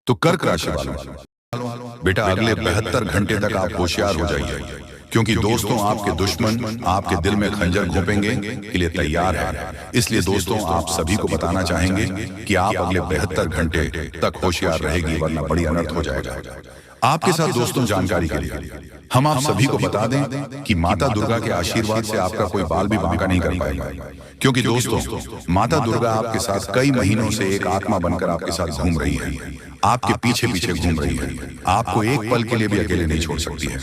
तो कर्क राशि वालों, बेटा अगले 72 घंटे तक आप होशियार हो जाइए, क्योंकि दोस्तों आपके दुश्मन आपके दिल में खंजर घोंपेंगे के लिए तैयार है। इसलिए दोस्तों आप सभी को बताना चाहेंगे कि आप अगले 72 घंटे तक होशियार रहेगी, वरना बड़ी अनर्थ हो जाएगा। आपके साथ दोस्तों जानकारी के लिए हम आप सभी को बता दें कि माता दुर्गा के आशीर्वाद से आपका कोई बाल भी बांका नहीं कर पाएगा, क्योंकि दोस्तों माता दुर्गा आपके साथ कई महीनों से एक आत्मा बनकर आपके साथ घूम रही है, आपके पीछे पीछे घूम रही है, आपको एक पल के लिए भी अकेले नहीं छोड़ सकती है।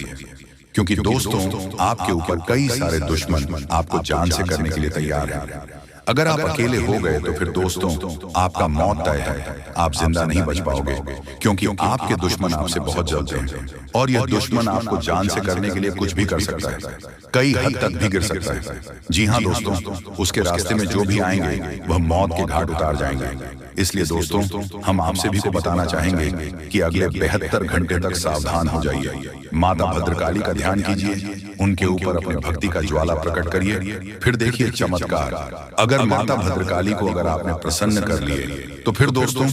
क्योंकि दोस्तों आपके ऊपर कई सारे दुश्मन आपको जान से करने के लिए तैयार हैं। अगर आप अकेले हो गए तो फिर दोस्तों आपका मौत तय है, आप जिंदा नहीं बच पाओगे, क्योंकि आपके दुश्मन आपसे बहुत जलते हैं और यह दुश्मन आपको जान से करने के लिए कुछ भी कर सकता है, कई हद तक भी गिर सकता है। जी हाँ दोस्तों, उसके रास्ते में जो भी आएंगे वह मौत के घाट उतार जाएंगे। इसलिए दोस्तों हम आप सभी को बताना चाहेंगे कि अगले 72 घंटे तक सावधान हो जाइए, माता भद्रकाली का ध्यान कीजिए, उनके ऊपर अपने भक्ति का ज्वाला प्रकट करिए, फिर देखिए चमत्कार। अगर माता भद्रकाली को अगर आपने प्रसन्न कर लिए तो फिर दोस्तों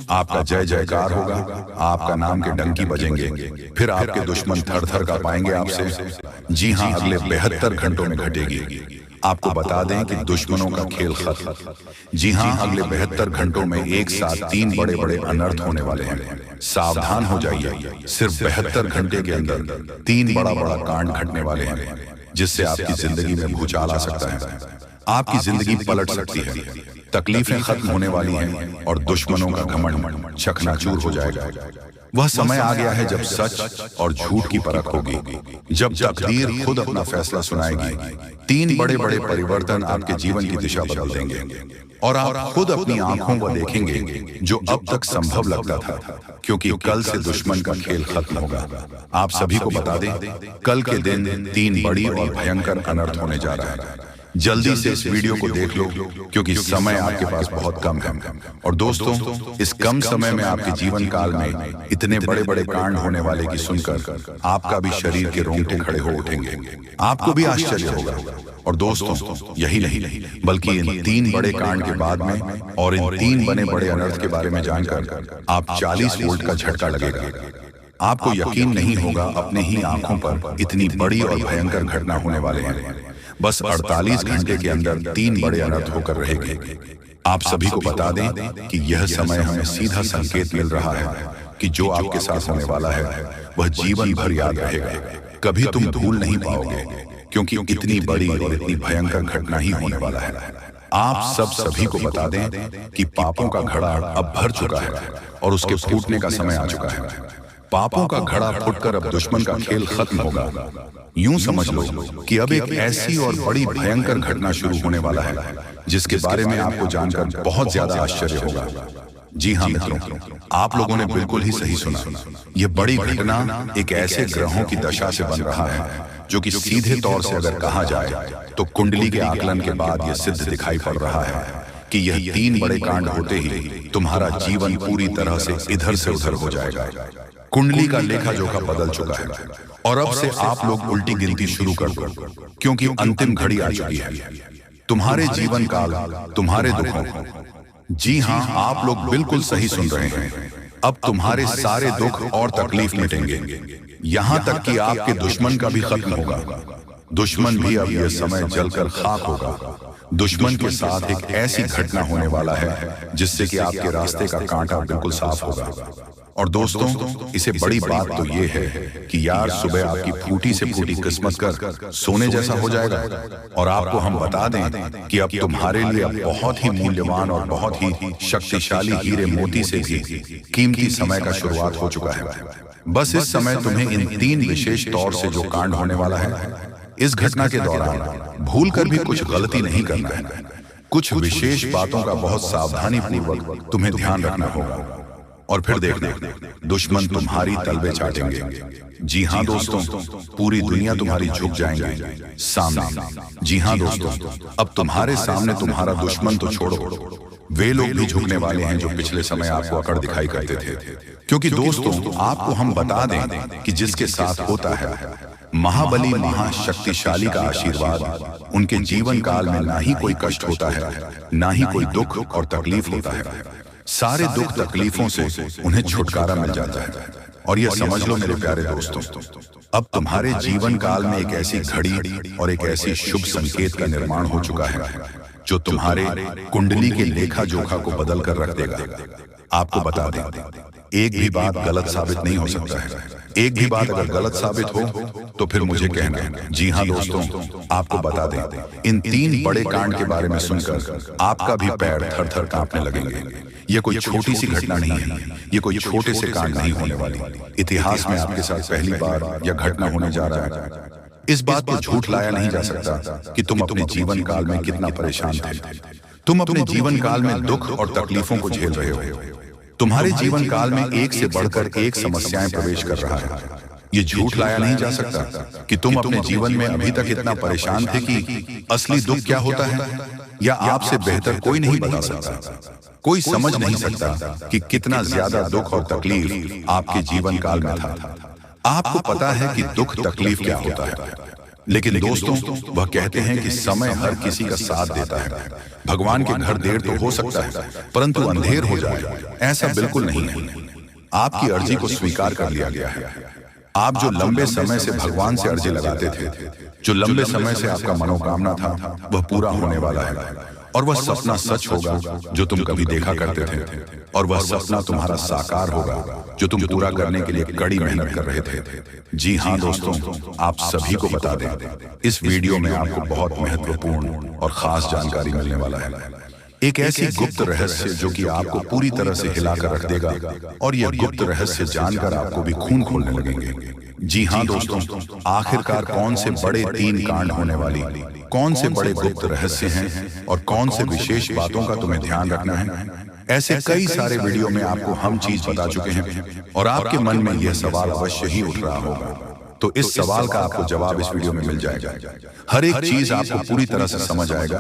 आपका जय जयकार होगा, आपका नाम के डंकी बजेंगे, फिर आपके दुश्मन थर थर का पाएंगे आपसे। जी हाँ, अगले 72 घंटों में घटेगी। आपको बता दें कि दुश्मनों का खेल खत्म। जी हाँ, अगले 72 घंटों में एक साथ 3 बड़े बड़े अनर्थ होने वाले हैं। सावधान हो जाइए, सिर्फ 72 घंटे के अंदर 3 बड़ा बड़ा कांड घटने वाले हैं, जिससे आपकी जिंदगी में भूचाल आ सकता है, आपकी जिंदगी पलट सकती है, तकलीफें खत्म होने वाली हैं और दुश्मनों का घमंड चकनाचूर हो जाएगा। वह समय आ गया है जब सच और झूठ की परख होगी, जब तकदीर खुद अपना फैसला सुनाएगी। 3 बड़े बड़े परिवर्तन आपके जीवन की दिशा बदल देंगे और आप खुद अपनी आंखों को देखेंगे जो अब तक संभव लगता था, क्योंकि कल से दुश्मन का खेल खत्म होगा। आप सभी को बता दें, कल के दिन 3 बड़ी और भयंकर अनर्थ होने जा रहा है। जल्दी से इस वीडियो को देख लो, क्योंकि समय आपके पास बहुत कम है। और दोस्तों इस कम समय में आपके जीवन काल में इतने बड़े बड़े कांड होने वाले की सुनकर आपका भी शरीर के रोंगटे खड़े हो उठेंगे, आपको भी आश्चर्य होगा। और दोस्तों यही नहीं, बल्कि इन 3 बड़े कांड के बाद में और इन 3 बने बड़े अनर्थ के बारे में जानकर आप 40 वोल्ट का झटका लगेगा। आपको यकीन नहीं होगा, अपने ही आंखों पर इतनी बड़ी और भयंकर घटना होने वाले हैं। बस 48 घंटे के अंदर 3 बड़े अनर्थ होकर रहेंगे। आप सभी को बता दें कि यह समय हमें सीधा संकेत मिल रहा है कि जो आपके साथ होने वाला है वह जीवन भर याद रहेगा, कभी तुम भूल नहीं पाओगे, क्योंकि इतनी बड़ी और इतनी भयंकर घटना ही होने वाला है। आप सभी को बता दें कि पापों का घड़ा अब भर चुका है और उसके फूटने का समय आ चुका है। पापों का घड़ा फूटकर अब दुश्मन का खेल खत्म होगा। यूं समझ लो कि अब एक ऐसी और बड़ी भयंकर घटना शुरू होने वाला है, जिसके बारे में आपको जानकर बहुत ज्यादा आश्चर्य होगा। जी हाँ मित्रों, आप लोगों ने बिल्कुल ही सही सुना। यह बड़ी घटना एक ऐसे ग्रहों की दशा से बन रहा है जो कि सीधे तौर से अगर कहा जाए तो कुंडली के आकलन के बाद यह सिद्ध दिखाई पड़ रहा है कि यह 3 बड़े कांड होते ही तुम्हारा जीवन पूरी तरह से इधर से उधर हो जाएगा। कुंडली का लेखा जोखा बदल चुका है और अब से आप लोग उल्टी गिनती शुरू कर दो, क्योंकि अंतिम घड़ी आ चुकी है। तुम्हारे जीवन काल, तुम्हारे दुखों, जी हाँ आप लोग बिल्कुल सही सुन रहे हैं, अब तुम्हारे सारे दुख और तकलीफ मिटेंगे, यहाँ तक कि आपके दुश्मन का भी खत्म होगा। दुश्मन भी अब यह समय जलकर खाक होगा। दुश्मन के साथ एक ऐसी घटना होने वाला है जिससे कि आपके रास्ते का कांटा बिल्कुल साफ होगा। और दोस्तों इसे बड़ी बात तो ये है कि यार सुबह आपकी फूटी से फूटी किस्मत कर सोने जैसा हो जाएगा। और आपको हम बता दें कि अब तुम्हारे लिए बहुत ही मूल्यवान और बहुत ही शक्तिशाली हीरे मोती से भी कीमती समय का शुरुआत हो चुका है। बस इस समय तुम्हें इन 3 विशेष तौर से जो कांड होने वाला है, इस घटना के दौरान भूल कर भी कुछ गलती नहीं करना है। कुछ विशेष बातों का बहुत सावधानी पूर्वक तुम्हें ध्यान रखना होगा, और फिर देखना दुश्मन तुम्हारी तलवे चाटेंगे। जी हाँ दोस्तों, पूरी दुनिया तुम्हारी झुक जाएंगे सामने। जी हाँ दोस्तों, अब तुम्हारे सामने तुम्हारा दुश्मन तो छोड़ो, वे लोग भी झुकने वाले हैं जो पिछले समय आपको अकड़ दिखाई करते थे। क्योंकि दोस्तों आपको हम बता दें कि जिसके साथ होता है महाबली महाशक्तिशाली का आशीर्वाद, उनके जीवन काल में ना ही कोई कष्ट होता है, ना ही कोई दुख और तकलीफ होता है। सारे दुख तकलीफों से उन्हें छुटकारा मिल जाता है। और यह समझ लो मेरे प्यारे दोस्तों, अब तुम्हारे जीवन काल में एक ऐसी घड़ी और एक ऐसी शुभ संकेत का निर्माण हो चुका है जो तुम्हारे कुंडली के लेखा जोखा को बदल कर रख देगा। आपको बता दें, एक भी बात गलत साबित नहीं हो सकता है। एक भी बात अगर गलत साबित हो तो फिर मुझे कहना। जी हाँ दोस्तों, आपको बता दें, इन 3 बड़े कांड के बारे में सुनकर आपका भी पैर थर थर कांपने लगेंगे। ये कोई छोटी सी घटना नहीं है, ये कोई छोटे से कांड नहीं होने वाली। इतिहास में आपके साथ पहली बार यह घटना होने जा रहा है। इस बात को झूठ लाया नहीं जा सकता कि तुम अपने जीवन काल में कितना परेशान थे। तुम अपने जीवन काल में दुख और तकलीफों को झेल रहे हो। तुम्हारे जीवन काल में एक से बढ़कर एक समस्याएं प्रवेश कर रहा है। ये झूठ लाया नहीं जा सकता कि तुम अपने जीवन में अभी तक इतना परेशान थे कि असली दुख क्या होता है या आपसे बेहतर कोई नहीं बता सकता। कोई समझ नहीं सकता कि कितना ज्यादा दुख और तकलीफ आपके जीवन काल में था। आपको पता है कि दुख तकलीफ क्या होता है, लेकिन दोस्तों वह कहते हैं कि समय हर किसी का साथ देता है। भगवान के घर देर तो हो सकता है, परंतु अंधेर हो जाए ऐसा बिल्कुल नहीं है। आपकी अर्जी को स्वीकार कर लिया गया है। आप जो लंबे समय से भगवान से अर्जी लगाते थे, जो लंबे समय से आपका मनोकामना था, वह पूरा होने वाला है। और वह सपना सच होगा जो तुम कभी देखा करते थे, और वह सपना तुम्हारा साकार होगा जो तुम पूरा करने के लिए कड़ी मेहनत कर रहे थे। जी हाँ दोस्तों, आप सभी को बता दें, इस वीडियो में आपको बहुत महत्वपूर्ण और खास जानकारी मिलने वाला है। एक ऐसी गुप्त रहस्य जो कि आपको पूरी तरह से हिलाकर रख देगा, और यह गुप्त रहस्य जानकर आपको भी खून खोलने लगेंगे। जी हाँ दोस्तों, आखिरकार कौन से बड़े 3 कांड होने वाली, कौन से बड़े गुप्त रहस्य हैं और कौन से विशेष बातों का तुम्हें ध्यान रखना है। ऐसे कई सारे वीडियो में आपको हम चीज बता चुके हैं, और आपके मन में यह सवाल अवश्य ही उठ रहा होगा। तो इस सवाल का आपको जवाब इस वीडियो में मिल जाएगा। हर एक चीज आपको पूरी तरह से समझ आएगा,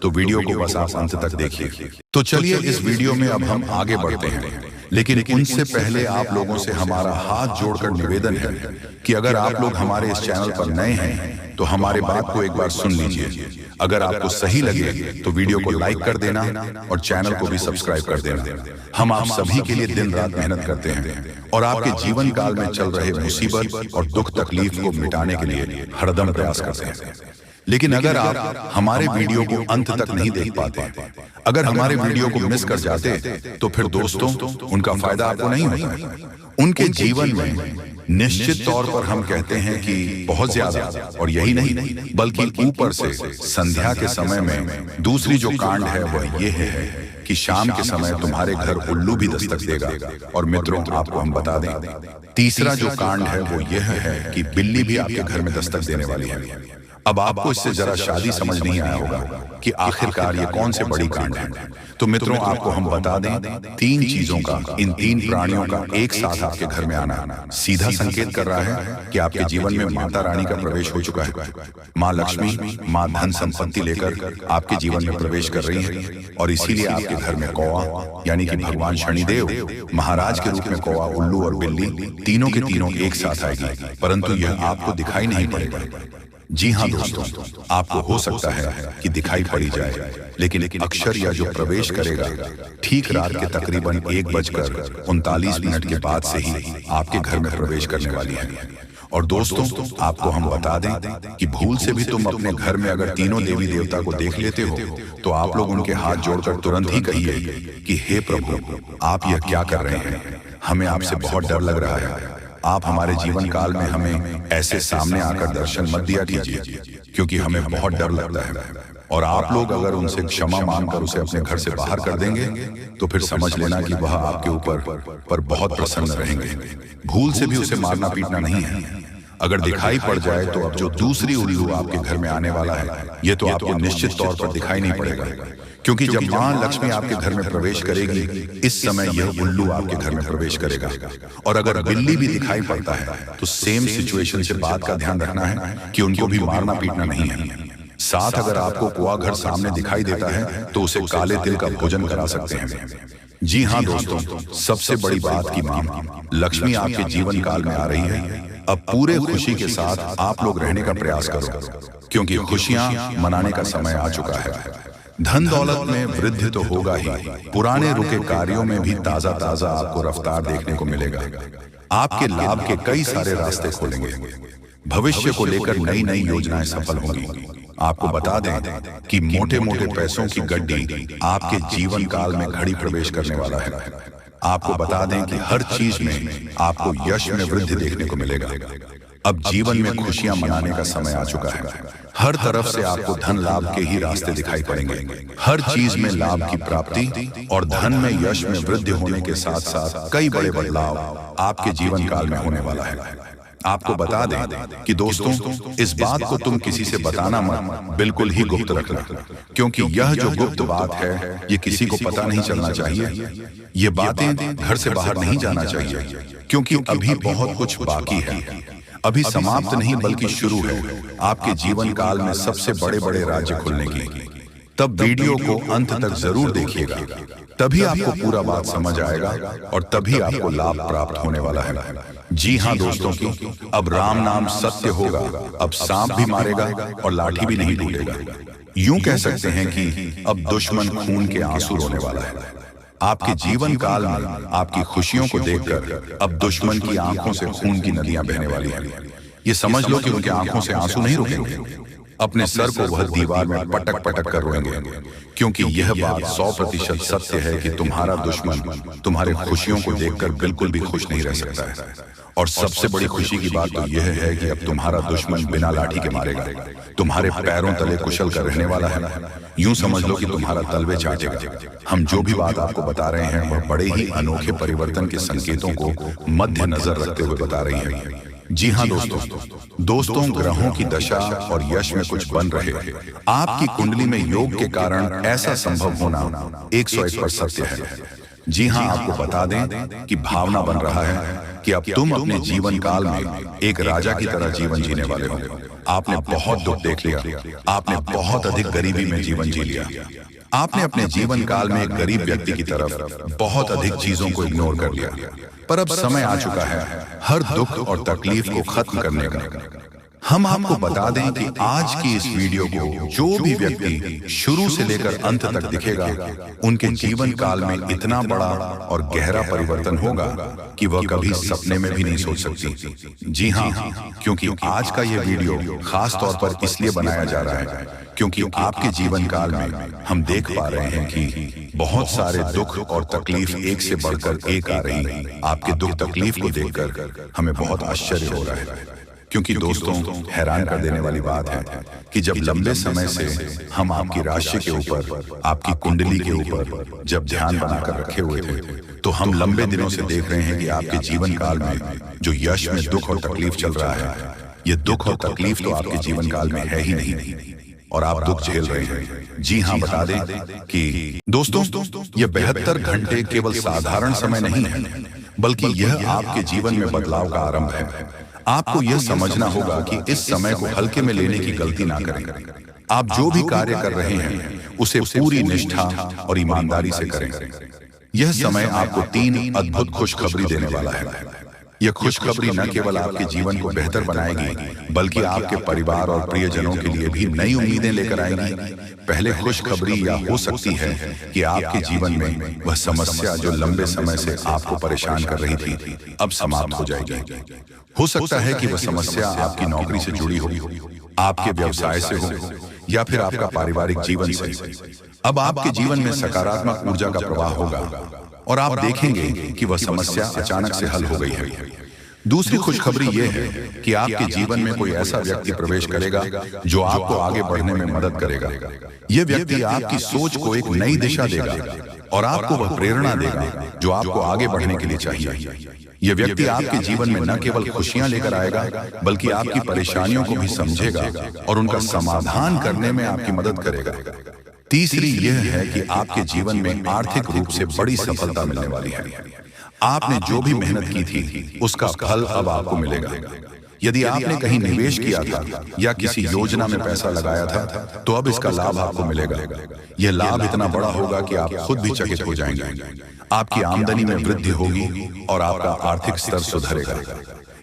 तो वीडियो को बस आप अंत तक देखिए। तो चलिए इस वीडियो में अब हम आगे बढ़ते हैं, लेकिन उनसे पहले आप लोगों से हमारा हाथ जोड़कर निवेदन है कि अगर आप लोग हमारे इस चैनल पर नए हैं तो हमारे बात को एक बार सुन लीजिए। अगर आपको सही लगे तो वीडियो को लाइक कर देना और चैनल को भी सब्सक्राइब कर देना। हम आप सभी के लिए दिन रात मेहनत करते हैं और आपके जीवन काल में चल रहे मुसीबत और दुख तकलीफ को मिटाने के लिए हरदम प्रयास करते हैं। लेकिन अगर आप हमारे वीडियो को अंत तक नहीं देख पाते, अगर हमारे वीडियो को मिस कर जाते, तो फिर दोस्तों उनका फायदा आपको नहीं होता। उनके जीवन में निश्चित तौर पर हम कहते हैं कि बहुत ज्यादा, और यही नहीं बल्कि ऊपर से संध्या के समय में दूसरी जो कांड है वह ये है कि शाम के समय तुम्हारे घर उल्लू भी दस्तक देगा। और मित्रों आपको हम बता दें, तीसरा जो कांड है वो यह है कि बिल्ली भी आपके घर में दस्तक देने वाली है। अब आपको इससे जरा शादी समझ नहीं आया होगा कि आखिरकार ये कौन से बड़ी कांड है। तो मित्रों आपको हम बता दें, 3 चीजों का, इन 3 प्राणियों का एक साथ आपके घर में आना सीधा संकेत कर रहा है कि आपके जीवन में माता रानी का प्रवेश हो चुका है। माँ लक्ष्मी, माँ धन संपत्ति लेकर आपके जीवन में प्रवेश कर रही है, और इसीलिए आपके घर में कौवा यानी कि भगवान शनिदेव महाराज के रूप में कौवा, उल्लू और बिल्ली तीनों के तीनों एक साथ आएगी, परंतु यह आपको दिखाई नहीं पड़ेगा। जी हाँ दोस्तों, आपको हो सकता है कि दिखाई पड़ी जाए, लेकिन अक्षर या जो प्रवेश करेगा ठीक रात के तकरीबन 1:39 के बाद से ही आपके घर में प्रवेश करने वाली है। और दोस्तों आपको हम बता दें कि भूल से भी तुम अपने घर में अगर तीनों देवी देवता को देख लेते हो तो आप लोग उनके हाथ जोड़कर तुरंत ही कहिए कि हे प्रभु, आप यह क्या कर रहे हैं, हमें आपसे बहुत डर लग रहा है। आप हमारे जीवन काल में हमें ऐसे सामने आकर दर्शन मत दिया कीजिए, क्योंकि हमें बहुत डर लगता है। और आप लोग अगर उनसे क्षमा मांगकर उसे अपने घर से बाहर कर देंगे तो फिर समझ लेना कि वह आपके ऊपर बहुत प्रसन्न रहेंगे। भूल से भी उसे मारना पीटना नहीं है। अगर दिखाई पड़ जाए तो अब जो दूसरी उल्लू आपके घर में आने वाला है, ये तो आपको निश्चित तौर पर दिखाई नहीं पड़ेगा, क्योंकि जब माँ लक्ष्मी आपके घर में प्रवेश करेगी, इस समय यह उल्लू आपके घर में प्रवेश करेगा। और अगर बिल्ली भी दिखाई पड़ता है तो सेम सिचुएशन से बात का ध्यान रखना है कि उनको भी मारना पीटना नहीं है। साथ अगर आपको कुआं घर सामने दिखाई देता है तो उसे काले तिल का भोजन करा सकते हैं। जी हाँ दोस्तों, सबसे बड़ी बात की माँ लक्ष्मी आपके जीवन काल में आ रही है। अब पूरे खुशी के साथ आप लोग रहने का प्रयास करो, क्योंकि खुशियां मनाने का समय आ चुका है। धन दौलत में वृद्धि तो होगा ही, पुराने रुके कार्यों में भी ताजा ताजा आपको रफ्तार देखने को मिलेगा। आपके लाभ के कई सारे रास्ते खोलेंगे। भविष्य को लेकर नई नई योजनाएं सफल होंगी। आपको बता दें कि मोटे मोटे पैसों की गड्डी आपके जीवन काल में घड़ी प्रवेश करने वाला है। आपको बता दें कि हर चीज में आपको यश में वृद्धि देखने को मिलेगा। अब जीवन में खुशियां मनाने का समय आ चुका है। हर तरफ से आपको धन लाभ के ही रास्ते दिखाई पड़ेंगे। हर चीज में लाभ की प्राप्ति और धन में यश में वृद्धि होने के साथ साथ कई बड़े बदलाव आपके जीवन काल में होने वाला है। आपको बता दें कि दोस्तों, इस बात को तुम किसी से बताना मत, बिल्कुल ही गुप्त रखना, क्योंकि यह जो गुप्त बात है ये किसी को पता नहीं चलना चाहिए। ये बातें घर से बाहर नहीं जाना चाहिए, क्योंकि अभी बहुत कुछ बाकी है। अभी समाप्त नहीं बल्कि शुरू है आपके जीवन काल में सबसे बड़े बड़े राज्य खुलने की। तब वीडियो को अंत तक जरूर देखिएगा, तभी आपको पूरा बात समझ आएगा और तभी आपको लाभ प्राप्त होने वाला है। जी हाँ दोस्तों की, अब राम नाम सत्य होगा। अब सांप भी मारेगा और लाठी भी नहीं टूटेगा। यूं कह सकते हैं कि अब दुश्मन खून के आंसू रोने वाला है। आपके जीवन काल में आपकी खुशियों को देखकर अब दुश्मन की आंखों से खून की नदियां बहने वाली हैं। ये समझ लो कि उनके आंखों से आंसू नहीं रुकेंगे। अपने सर को वह दीवार में पटक पटक कर रोएंगे, क्योंकि यह बात 100% सत्य है कि तुम्हारा दुश्मन तुम्हारे खुशियों को देखकर बिल्कुल भी खुश नहीं रह सकता है। और सबसे बड़ी खुशी की बात तो यह है कि अब तुम्हारा दुश्मन बिना लाठी के मारेगा, तुम्हारे पैरों तले कुशल कर रहने वाला है। यूं समझ लो कि तुम्हारा तलवे चाटेगा। हम जो भी बात आपको बता रहे हैं वह बड़े ही अनोखे परिवर्तन के संकेतों को मद्देनजर रखते हुए बता रही है। जी हाँ दोस्तों, ग्रहों की दशा और यश में कुछ बन रहे। आपकी कुंडली में योग के कारण ऐसा संभव होना 101% सत्य है। जी हाँ, आपको बता दें कि भावना बन रहा है कि अब तुम अपने जीवन काल में एक राजा की तरह जीवन जीने वाले हो। आपने बहुत दुख देख लिया, आपने बहुत अधिक गरीबी में जीवन जी लिया, आपने अपने जीवन काल में एक गरीब व्यक्ति की तरफ बहुत अधिक चीजों को इग्नोर कर लिया। पर अब समय आ चुका है हर दुख और तकलीफ को खत्म करने का। हम आपको बता दें कि आज की इस वीडियो को जो भी व्यक्ति शुरू से लेकर अंत तक दिखेगा, उनके जीवन काल में इतना बड़ा और गहरा परिवर्तन होगा कि वह कभी सपने में भी नहीं सोच सकती। जी हाँ, क्योंकि आज का यह वीडियो खास तौर पर इसलिए बनाया जा रहा है क्योंकि आपके जीवन काल में हम देख पा रहे हैं कि बहुत सारे दुख और तकलीफ एक से बढ़कर एक आ रही है। आपके दुख तकलीफ को देखकर हमें बहुत आश्चर्य हो रहा है, क्योंकि दोस्तों, हैरान कर देने वाली बात है कि जब लंबे समय से हम आपकी राशि के ऊपर, आपकी कुंडली के ऊपर जब ध्यान बनाकर रखे हुए थे, तो हम लंबे दिनों से देख रहे हैं कि आपके जीवन काल में जो यश में दुख और तकलीफ चल रहा है, ये दुख और तकलीफ तो आपके जीवन काल में है ही नहीं और आप दुख झेल रहे हैं। जी हाँ, बता दें कि दोस्तों, ये 72 घंटे केवल साधारण समय नहीं है, बल्कि यह आपके जीवन में बदलाव का आरंभ है। आपको यह समझना होगा कि इस समय को हल्के में लेने की गलती ना करें। आप जो भी कार्य कर रहे हैं उसे पूरी निष्ठा और ईमानदारी से करें। यह समय आपको 3 अद्भुत खुशखबरी देने वाला है। यह खुशखबरी न केवल आपके जीवन को बेहतर बनाएगी, बल्कि आपके परिवार और प्रियजनों के लिए भी नई उम्मीदें लेकर आएगी। पहले खुशखबरी यह हो सकती है कि आपके जीवन में वह समस्या जो लंबे समय से आपको परेशान कर रही थी, अब समाप्त हो जाएगी। हो सकता है कि वह समस्या आपकी नौकरी से जुड़ी हो, आपके व्यवसाय से हो, या फिर आपका पारिवारिक जीवन से। अब आपके जीवन में सकारात्मक ऊर्जा का प्रवाह होगा और आप देखेंगे कि वह समस्या अचानक से हल हो गई है। दूसरी खुशखबरी यह है कि आपके जीवन में कोई ऐसा व्यक्ति प्रवेश करेगा जो आपको आगे बढ़ने में मदद करेगा। यह व्यक्ति आपकी सोच को एक नई दिशा देगा और आपको वह प्रेरणा देगा जो आपको आगे बढ़ने के लिए चाहिए। यह व्यक्ति आपके जीवन में न केवल खुशियां लेकर आएगा, बल्कि आपकी परेशानियों को भी समझेगा और उनका समाधान करने में आपकी मदद करेगा। तीसरी यह है कि आपके जीवन में आर्थिक रूप से बड़ी सफलता मिलने वाली है। आपने जो भी मेहनत की थी उसका फल अब आपको मिलेगा। यदि आपने कहीं निवेश किया था या किसी योजना में पैसा लगाया था, तो अब इसका लाभ आपको मिलेगा। यह लाभ इतना बड़ा होगा कि आप खुद भी चकित हो जाएंगे। आपकी आमदनी में वृद्धि होगी और आपका आर्थिक स्तर सुधरेगा।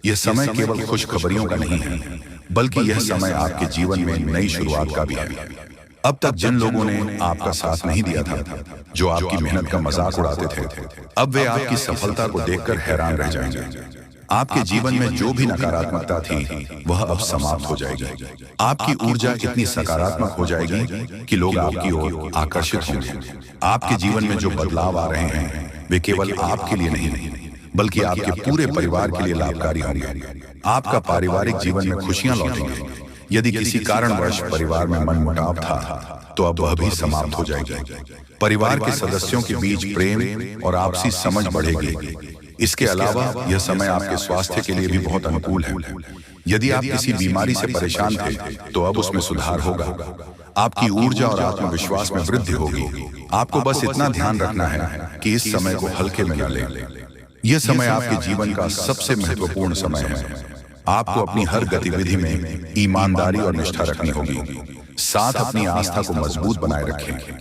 यह समय केवल खुशखबरियों का नहीं है, बल्कि यह समय आपके जीवन में नई शुरुआत का भी है। अब तक जिन लोगों ने आपका साथ नहीं दिया था, जो आपकी मेहनत का मजाक उड़ाते थे, अब वे आपकी सफलता को देखकर हैरान रह जाएंगे। आपके जीवन में जो भी नकारात्मकता थी वह अब समाप्त हो जाएगी। आपकी ऊर्जा इतनी सकारात्मक हो जाएगी कि लोग आपकी ओर आकर्षित होंगे। आपके जीवन में जो बदलाव आ रहे हैं वे केवल आपके लिए नहीं बल्कि आपके पूरे परिवार के लिए लाभकारी होंगे। आपका पारिवारिक जीवन में खुशियां लौटेंगी। यदि किसी कारणवश परिवार में मनमुटाव था तो अब वह भी समाप्त हो जाएगी। परिवार के सदस्यों के बीच प्रेम और आपसी समझ बढ़ेगी। इसके अलावा यह समय आपके स्वास्थ्य के लिए भी बहुत अनुकूल है। यदि आप किसी बीमारी से परेशान थे तो अब उसमें सुधार होगा। आपकी ऊर्जा और आत्मविश्वास में वृद्धि होगी। आपको बस इतना ध्यान रखना है कि इस समय को हल्के में न लें। यह समय आपके जीवन का सबसे महत्वपूर्ण समय है। आपको अपनी हर गतिविधि में ईमानदारी और निष्ठा रखनी होगी। साथ अपनी आस्था को मजबूत बनाए रखें।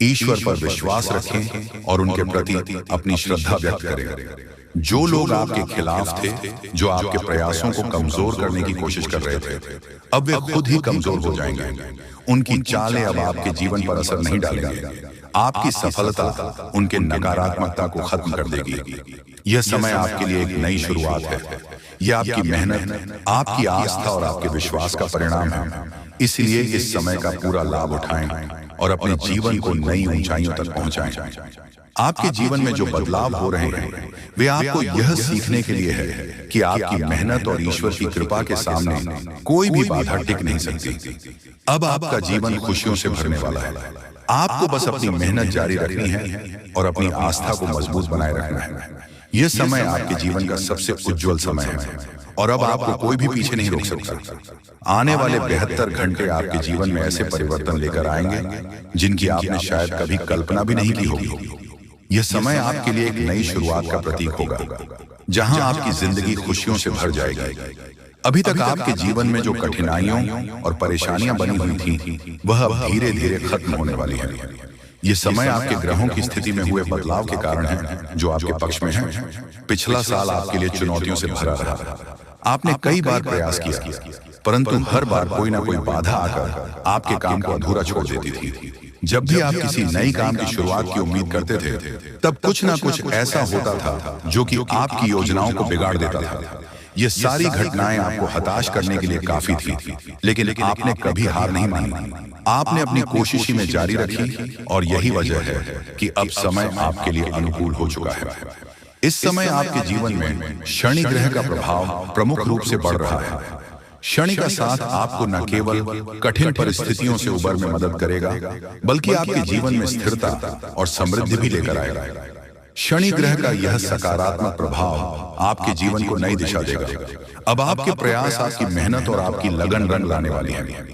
ईश्वर पर विश्वास रखें और उनके प्रति अपनी श्रद्धा व्यक्त करें। जो लोग आपके खिलाफ थे, जो आपके प्रयासों को कमजोर करने की कोशिश कर रहे थे, अब वे खुद ही कमजोर हो जाएंगे। उनकी चालें अब आपके जीवन पर असर नहीं डालेंगे। आपकी सफलता उनके नकारात्मकता को खत्म कर देगी। यह समय आपके लिए एक नई शुरुआत है। यह आपकी मेहनत, आपकी आस्था और आपके विश्वास का परिणाम है। इसलिए इस समय का पूरा लाभ उठाएं और अपने जीवन को नई ऊंचाइयों तक पहुंचाएं। आपके जीवन में जो बदलाव हो रहे हैं वे आपको यह सीखने के लिए है कि आपकी मेहनत और ईश्वर की कृपा के सामने कोई भी बाधा टिक नहीं सकती। अब आपका जीवन खुशियों से भरने वाला है। आपको बस अपनी मेहनत जारी रखनी है और अपनी आस्था को मजबूत बनाए रखना है। यह समय आपके जीवन का सबसे उज्जवल समय है और अब आपको कोई भी पीछे नहीं रोक सकता। आने वाले 72 घंटे आपके जीवन में ऐसे परिवर्तन लेकर आएंगे जिनकी आपने शायद कभी कल्पना भी नहीं की होगी। यह समय आपके लिए एक नई शुरुआत का प्रतीक होगा, जहां आपकी जिंदगी खुशियों से भर जाएगी। अभी तक आपके जीवन में जो कठिनाइयों और परेशानियां बनी हुई थी वह अब धीरे धीरे खत्म होने वाली है। ये समय आपके ग्रहों की स्थिति में हुए बदलाव के कारण है जो आपके पक्ष में है। पिछला साल आपके लिए चुनौतियों से भरा रहा। आपने कई बार प्रयास किया परंतु हर बार कोई ना कोई बाधा आकर आपके काम को अधूरा छोड़ देती थी। जब भी आप किसी नई काम की शुरुआत की उम्मीद करते थे तब कुछ ना कुछ ऐसा होता था जो कि आपकी योजनाओं को बिगाड़ देता था। ये सारी घटनाएं आपको हताश करने के लिए काफी थी, लेकिन आपने कभी हार नहीं मानी। आपने अपनी कोशिश में जारी रखी और यही वजह है कि अब समय आपके लिए अनुकूल हो चुका है। इस समय आपके जीवन में शनि ग्रह का प्रभाव प्रमुख रूप से बढ़ रहा है। शनि का साथ आपको न केवल कठिन परिस्थितियों से उबर में मदद करेगा बल्कि आपके जीवन में स्थिरता और समृद्धि भी लेकर आएगा। शनि ग्रह का यह सकारात्मक प्रभाव आपके जीवन को नई दिशा देगा। अब आपके प्रयास, आपकी मेहनत और आपकी लगन रंग लाने वाली है।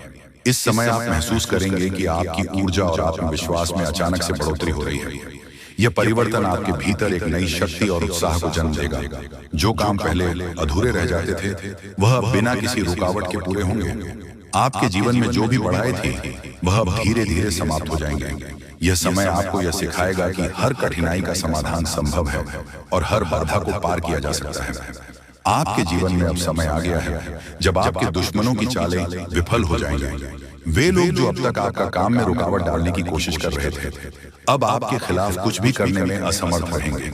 इस समय आप महसूस करेंगे कि आपकी ऊर्जा और आत्मविश्वास में अचानक से बढ़ोतरी हो रही है। यह परिवर्तन आपके भीतर एक नई शक्ति और उत्साह को जन्म देगा। जो काम पहले अधूरे रह जाते थे वह बिना किसी रुकावट के पूरे होंगे। आपके जीवन में जो भी बढ़ाए थी वह अब धीरे धीरे समाप्त हो जाएंगे। यह समय आपको यह सिखाएगा कि हर कठिनाई का समाधान संभव है और हर बाधा को पार किया जा सकता है। आपके जीवन में अब समय आ गया है जब आपके दुश्मनों की चालें विफल हो जाएंगी। वे लोग जो अब तक आपका काम में रुकावट डालने की कोशिश कर रहे थे अब आपके खिलाफ कुछ भी करने में असमर्थ रहेंगे।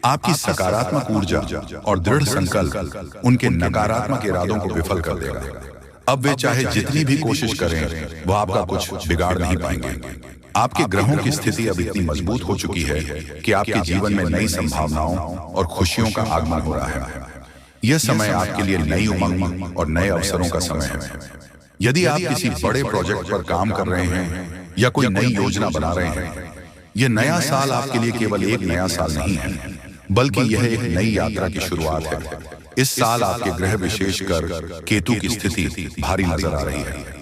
आपकी सकारात्मक ऊर्जा और दृढ़ संकल्प उनके नकारात्मक इरादों को विफल कर देगा। अब वे चाहे जितनी भी कोशिश करें वह आपका कुछ बिगाड़ नहीं पाएंगे। आपके ग्रहों की स्थिति अब इतनी मजबूत हो चुकी है कि आपके जीवन में नई संभावनाओं और खुशियों का आगमन हो रहा है। यह समय आपके लिए नई उमंग और नए अवसरों का समय है। यदि आप किसी बड़े प्रोजेक्ट पर काम कर रहे हैं या कोई नई योजना बना रहे हैं, यह नया साल आपके लिए केवल एक नया साल नहीं है बल्कि यह एक नई यात्रा की शुरुआत है। इस साल आपके ग्रह विशेषकर केतु की स्थिति भारी नजर आ रही है।